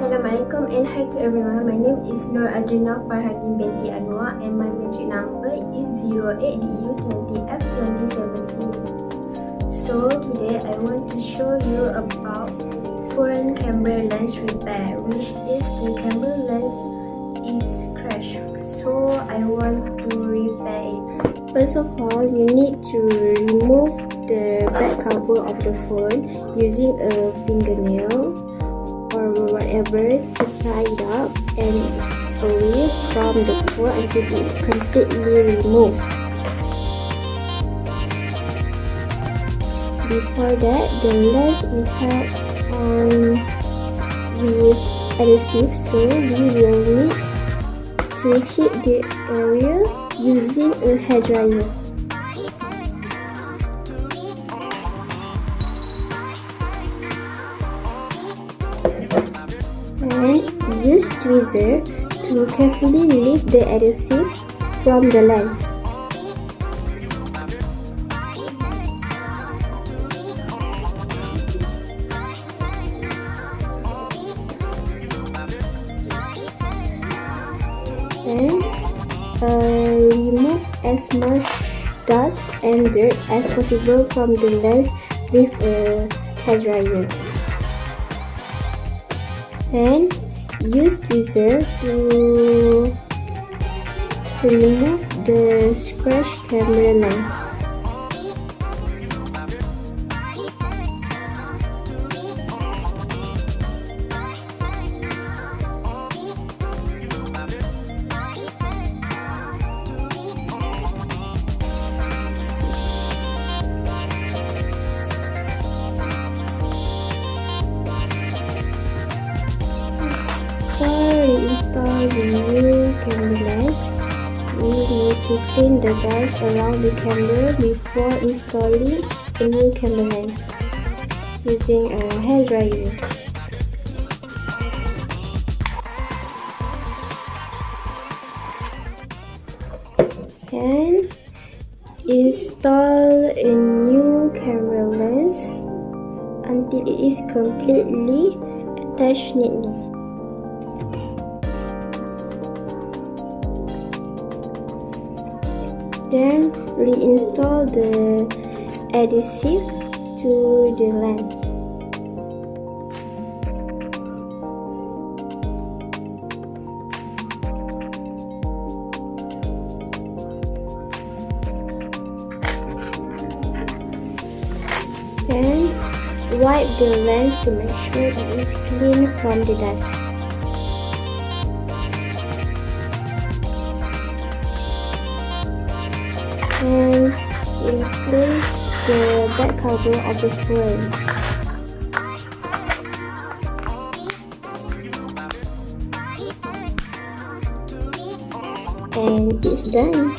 Assalamualaikum and hi to everyone. My name is Nur Adrina Farhadin binti Anwar and my magic number is 08DU20F2017. So today I want to show you about phone camera lens repair, which is the camera lens is crashed. So I want to repair it. First of all, you need to remove the back cover of the phone using a fingernail or whatever to pry it up and away from the phone until it's completely removed. Before that, the lens is held on with adhesive, so we will need to heat the area using a hairdryer. And use tweezer to carefully lift the adhesive from the lens. And remove as much dust and dirt as possible from the lens with a hairdryer. And use tweezer to remove the scratched camera lens. Install the new camera lens. We need to clean the dust around the camera before installing the new camera lens using a hairdryer. And install a new camera lens until it is completely attached neatly. Then reinstall the adhesive to the lens. And wipe the lens to make sure it is clean from the dust. And replace the back cover of the phone. And it's done.